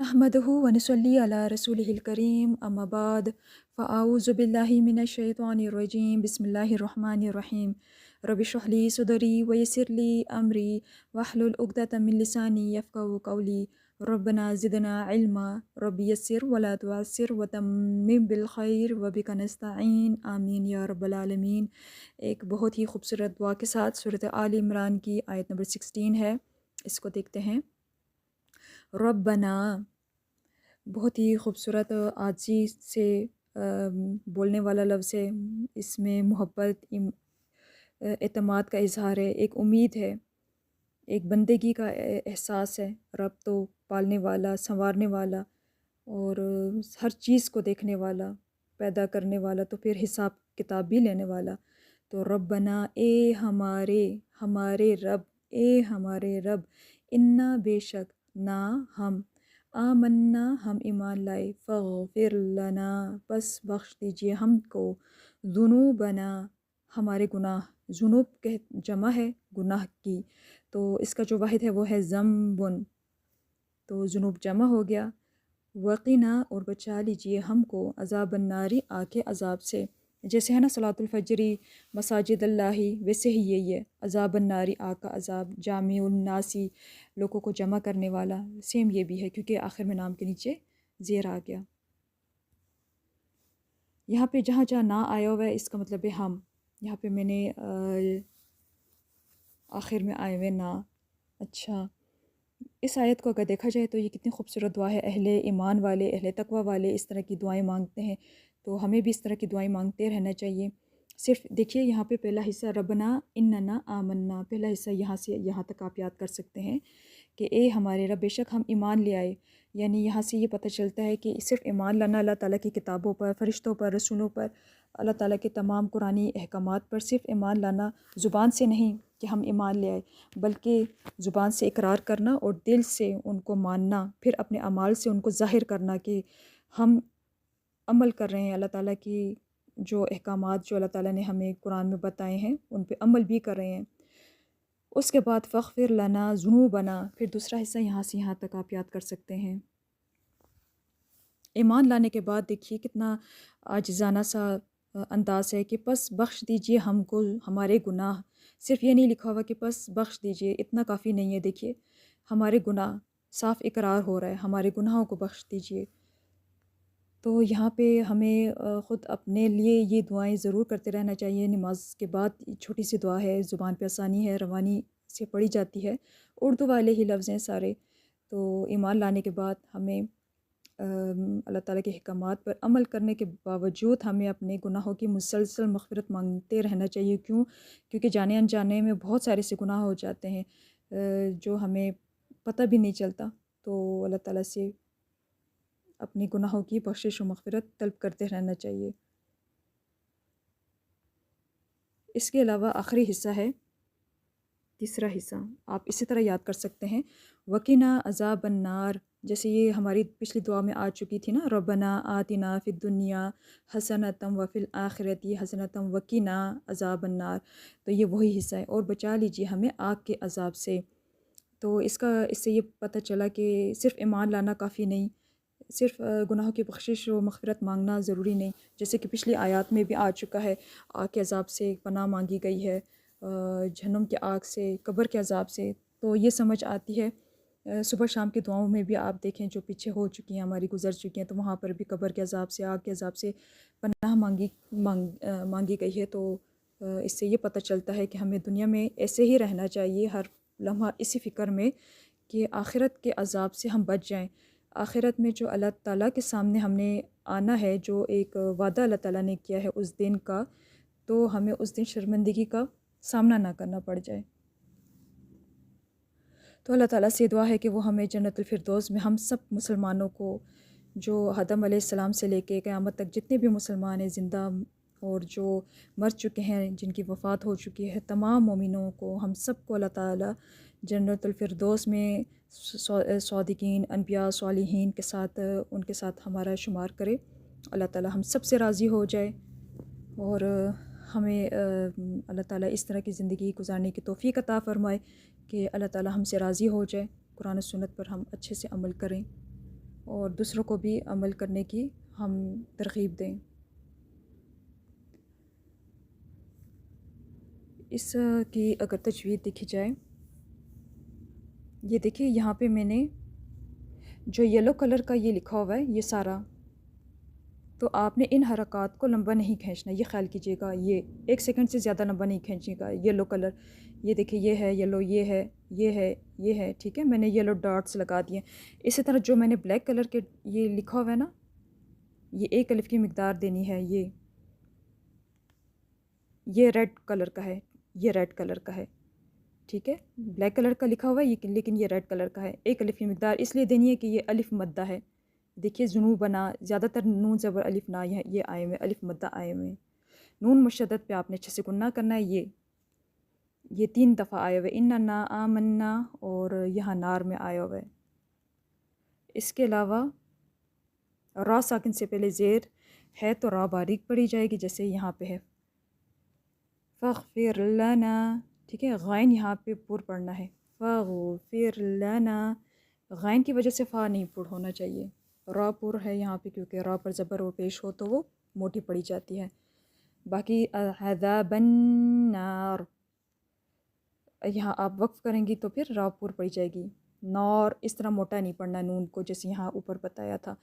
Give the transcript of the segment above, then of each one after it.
अहमदहु व नसल्ली अला रसूलिहिल करीम अम्मा बाद फ़अऊज़ु बिल्लाहि मिनश शैतानिर रजीम बिस्मिल्लाहिर रहमानिर रहीम रब्बि इश्रह ली सदरी व यस्सिर ली अमरी वहलुल उक़दतम मिन लिसानी यफ़क़हू क़ौली रब्बना ज़िदना इल्मा रब्बि यस्सिर व ला तुअस्सिर व तम्मिम बिल खैर व बिका नस्तईन आमीन या रब्बल आलमीन। एक बहुत ही खूबसूरत दुआ के साथ सूरत आल इमरान की आयत नंबर 16 है, इसको देखते हैं। रब्बना, बहुत ही खूबसूरत आजी से बोलने वाला लफ्ज़ है। इसमें मोहब्बत, एतमाद का इज़हार है, एक उम्मीद है, एक बंदगी का एहसास है। रब तो पालने वाला, संवारने वाला और हर चीज़ को देखने वाला, पैदा करने वाला, तो फिर हिसाब किताब भी लेने वाला। तो रब्बना, ए हमारे हमारे रब, ए हमारे रब, इन्ना बेशक, ना हम, आमन्ना हम ईमान लाए, फ़ग़फ़िर लना बस बख्श दीजिए हमको, ज़ुनूबना हमारे गुनाह, जुनूब के जमा है गुनाह की, तो इसका जो वाहिद है वो है ज़म्बुन, तो जुनूब जमा हो गया। वक़िना और बचा लीजिए हमको, अज़ाबन नारी आग के अज़ाब से। जैसे है ना सलातुल फ़जरी मसाजिद अल्लाही, वैसे ही यही है अज़ाबन नारी आग का अज़ाब, जामिउन नासी लोगों को जमा करने वाला, सेम ये भी है क्योंकि आखिर में नाम के नीचे ज़ेर आ गया। यहाँ पे जहाँ जहाँ ना आया हुआ है इसका मतलब है हम। यहाँ पे मैंने आखिर में आए हुए ना। अच्छा, इस आयत को अगर देखा जाए तो ये कितनी खूबसूरत दुआ है। अहले ईमान वाले, अहले तकवा वाले इस तरह की दुआएं मांगते हैं, तो हमें भी इस तरह की दुआएं मांगते रहना चाहिए। सिर्फ देखिए यहाँ पे पहला हिस्सा रबना इन्नना आमन्ना, पहला हिस्सा यहाँ से यहाँ तक आप याद कर सकते हैं कि ए हमारे रब, बेशक हम ईमान ले आए। यानी यहाँ से ये पता चलता है कि सिर्फ ईमान लाना अल्लाह ताला की किताबों पर, फ़रिश्तों पर, रसूलों पर, अल्लाह ताला के तमाम कुरानी अहकामात पर सिर्फ ईमान लाना ज़ुबान से नहीं कि हम ईमान ले आए, बल्कि ज़ुबान से इकरार करना और दिल से उनको मानना, फिर अपने अमाल से उनको ज़ाहिर करना कि हम अमल कर रहे हैं अल्लाह ताला की जो अहकामात जो अल्लाह ताला ने हमें कुरान में बताए हैं उन पे अमल भी कर रहे हैं। उसके बाद फ़ग़फ़िर लना ज़ुनूबना, फिर दूसरा हिस्सा यहाँ से यहाँ तक आप याद कर सकते हैं। ईमान लाने के बाद देखिए कितना आजिज़ाना सा अंदाज़ है कि बस बख्श दीजिए हमको हमारे गुनाह। सिर्फ ये नहीं लिखा हुआ कि बस बख्श दीजिए, इतना काफ़ी नहीं है। देखिए हमारे गुनाह, साफ़ इकरार हो रहा है, हमारे गुनाहों को बख्श दीजिए। तो यहाँ पे हमें ख़ुद अपने लिए ये दुआएं ज़रूर करते रहना चाहिए। नमाज के बाद छोटी सी दुआ है, ज़ुबान पे आसानी है, रवानी से पढ़ी जाती है, उर्दू वाले ही लफ्ज़ हैं सारे। तो ईमान लाने के बाद हमें अल्लाह ताला के अहकामात पर अमल करने के बावजूद हमें अपने गुनाहों की मुसलसल मग़फ़िरत मांगते रहना चाहिए। क्यों? क्योंकि जाने अनजाने में बहुत सारे से गुनाह हो जाते हैं जो हमें पता भी नहीं चलता। तो अल्लाह ताला से अपने गुनाहों की बख्शिश व मग़फ़िरत तलब करते रहना चाहिए। इसके अलावा आखिरी हिस्सा है, तीसरा हिस्सा आप इसी तरह याद कर सकते हैं, वकीना अज़ाबन नार। जैसे ये हमारी पिछली दुआ में आ चुकी थी ना, रब्बना आतिना फ़िद दुनिया हसनतम व फ़िल आखिरती हसनतम वकीना अज़ाबन नार। तो ये वही हिस्सा है, और बचा लीजिए हमें आग के अज़ाब से। तो इससे ये पता चला कि सिर्फ़ ईमान लाना काफ़ी नहीं, सिर्फ़ गुनाहों की बख्शिश व मग़फ़िरत मांगना ज़रूरी नहीं। जैसे कि पिछली आयत में भी आ चुका है, आग के अज़ाब से पनाह मांगी गई है, जहन्नम की आग से, कब्र के अज़ाब से। तो ये समझ आती है सुबह शाम की दुआओं में भी आप देखें जो पीछे हो चुकी हैं, हमारी गुज़र चुकी हैं, तो वहाँ पर भी कब्र के अज़ाब से, आग के अज़ाब से पनाह मांगी गई है। तो इससे ये पता चलता है कि हमें दुनिया में ऐसे ही रहना चाहिए, हर लम्हा इसी फ़िक्र में कि आखिरत के अज़ाब से हम बच जाएं। आखिरत में जो अल्लाह ताला के सामने हमने आना है, जो एक वादा अल्लाह ताला ने किया है उस दिन का, तो हमें उस दिन शर्मिंदगी का सामना ना करना पड़ जाए। तो अल्लाह ताला से दुआ है कि वो हमें जन्नतुल फिरदौस में हम सब मुसलमानों को, जो आदम अलैहिस्सलाम से लेके क़यामत तक जितने भी मुसलमान हैं ज़िंदा और जो मर चुके हैं, जिनकी वफ़ात हो चुकी है, तमाम मोमिनों को, हम सब को अल्लाह ताला जन्नतुल फिरदौस में सौदिकीन, अनबिया, सालिहीन के साथ उनके साथ हमारा शुमार करे। अल्लाह ताला हम सब से राज़ी हो जाए और हमें अल्लाह ताला इस तरह की ज़िंदगी गुजारने की तौफ़ीक अता फ़रमाए कि अल्लाह ताला हमसे राज़ी हो जाए, कुरान और सुन्नत पर हम अच्छे से अमल करें। اور دوسروں کو بھی عمل کرنے کی ہم ترغیب دیں۔ اس کی اگر تجوید دیکھی جائے، یہ دیکھیے یہاں پہ میں نے جو یلو کلر کا یہ لکھا ہوا ہے یہ سارا، تو آپ نے ان حرکات کو لمبا نہیں کھینچنا، یہ خیال کیجیے گا، یہ 1 سیکنڈ سے زیادہ لمبا نہیں کھینچے گا۔ یلو کلر یہ دیکھیے، یہ ہے یلو، یہ ہے، یہ ہے، یہ ہے، ٹھیک ہے، میں نے یلو ڈاٹس لگا دیے۔ اسی طرح جو میں نے بلیک کلر کے یہ لکھا ہوا ہے نا، یہ 1 الف کی مقدار دینی ہے، یہ ریڈ کلر کا ہے، یہ ریڈ کلر کا ہے، ٹھیک ہے، بلیک کلر کا لکھا ہوا ہے لیکن یہ ریڈ کلر کا ہے۔ 1 الف کی مقدار اس لیے دینی ہے کہ یہ الف مدہ ہے، دیکھیے جنوبنا، زیادہ تر نون زبر الف نا یہ آئے ہوئے، الف مدہ آئے ہوئے، نون مشدد پہ آپ نے اچھے سے گننا کرنا ہے۔ یہ 3 دفعہ آئے ہوئے، اننا آمنا، اور یہاں نار میں آیا ہوا ہے۔ اس کے علاوہ را ساکن سے پہلے زیر ہے تو را باریک پڑھی جائے گی، جیسے یہاں پہ ہے فاغفر لنا، ٹھیک ہے، غین یہاں پہ پر پڑھنا ہے، فاغفر لنا، غین کی وجہ سے فا نہیں پر ہونا چاہیے، را پر ہے یہاں پہ کیونکہ را پر زبر وہ پیش ہو تو وہ موٹی پڑھی جاتی ہے۔ باقی عذاب النار، یہاں آپ وقف کریں گی تو پھر را پر پڑھی جائے گی، نور اس طرح موٹا نہیں پڑھنا نون کو، جیسے یہاں اوپر بتایا تھا۔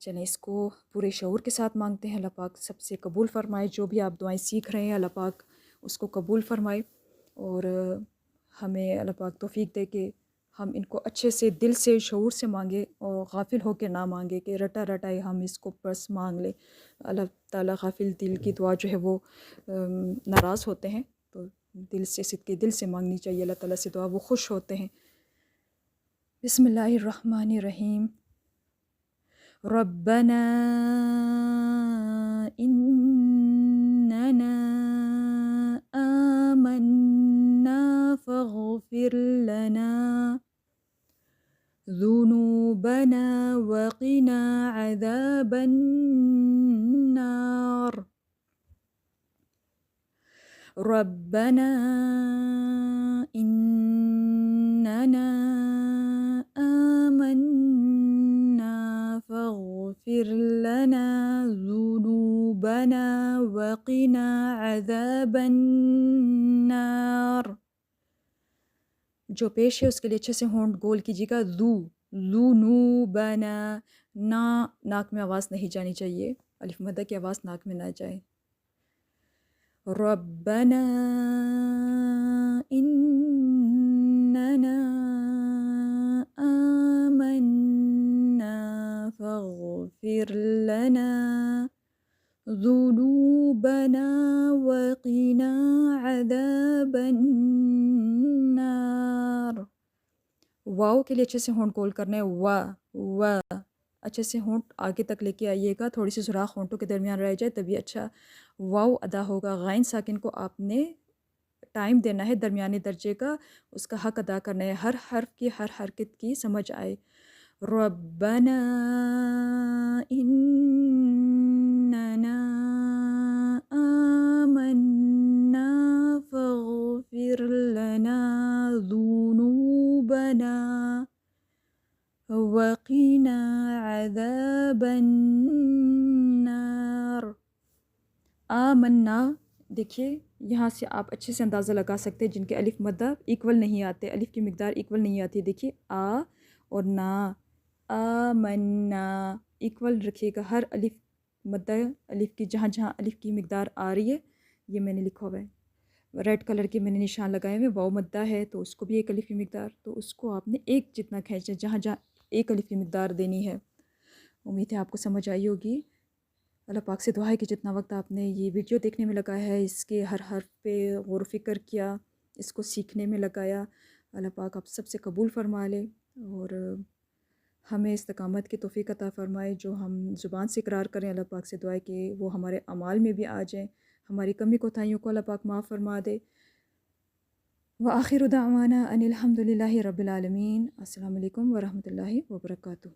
چلیں اس کو پورے شعور کے ساتھ مانگتے ہیں، اللہ پاک سب سے قبول فرمائے، جو بھی آپ دعائیں سیکھ رہے ہیں اللہ پاک اس کو قبول فرمائے، اور ہمیں اللہ پاک توفیق دے کہ ہم ان کو اچھے سے دل سے شعور سے مانگے، اور غافل ہو کے نہ مانگے کہ رٹا رٹائے ہم اس کو بس مانگ لیں۔ اللہ تعالیٰ غافل دل کی دعا جو ہے وہ ناراض ہوتے ہیں، تو دل سے، صدقے دل سے مانگنی چاہیے اللہ تعالیٰ سے دعا، وہ خوش ہوتے ہیں۔ بسم اللہ الرحمن الرحیم۔ ربنا اننا آمنا فاغفر لنا ذنوبنا وقنا عذاب النار۔ ربنا اننا آمنا فاغفر لنا ذنوبنا وقنا عذاب النار۔ جو پیش ہے اس کے لیے اچھے سے ہونٹ گول کیجیے گا، ذنوبنا، ناک میں آواز نہیں جانی چاہیے، الف مدہ کی آواز ناک میں نہ جائے۔ ربنا اننا آمنا فاغفر لنا ذنوبنا وقنا عذاب النار۔ واو کے لیے اچھے سے ہونٹ گول کرنا ہے، اچھے سے ہونٹ آگے تک لے کے آئیے گا، تھوڑی سی سوراخ ہونٹوں کے درمیان رہ جائے تبھی اچھا واو ادا ہوگا۔ غین ساکن کو آپ نے ٹائم دینا ہے، درمیانی درجے کا اس کا حق ادا کرنا ہے، ہر حرف کی، ہر حرکت کی سمجھ آئے۔ ربنا اننا آمنا فاغفر لنا ذنوبنا وقنا عذاب النار۔ آمنا، دیکھیے یہاں سے آپ اچھے سے اندازہ لگا سکتے ہیں جن کے الف مدہ ایکول نہیں آتے، الف کی مقدار ایکول نہیں آتی، دیکھیے آ اور نا، آمنا ایکول رکھیے گا، ہر الف مدہ الف کی جہاں جہاں الف کی مقدار آ رہی ہے یہ میں نے لکھا ہوا ہے، ریڈ کلر کے میں نے نشان لگائے ہوئے، واو مدہ ہے تو اس کو بھی 1 الف کی مقدار، تو اس کو آپ نے ایک جتنا کھینچنا ہے، جہاں جہاں 1 الف کی مقدار دینی ہے۔ امید ہے آپ کو سمجھ آئی ہوگی۔ اللہ پاک سے دعا ہے کہ جتنا وقت آپ نے یہ ویڈیو دیکھنے میں لگایا ہے، اس کے ہر حرف پہ غور و فکر کیا، اس کو سیکھنے میں لگایا، اللہ پاک آپ سب سے قبول فرما لے، اور ہمیں استقامت کی توفیق عطا فرمائے، جو ہم زبان سے اقرار کریں، اللہ پاک سے دعا ہے کہ وہ ہمارے اعمال میں بھی آ جائیں، ہماری کمی کوتاہیوں کو اللہ پاک معاف فرما دے۔ وآخر دعوانا ان الحمد للہ رب العالمین۔ السلام علیکم ورحمۃ اللہ وبرکاتہ۔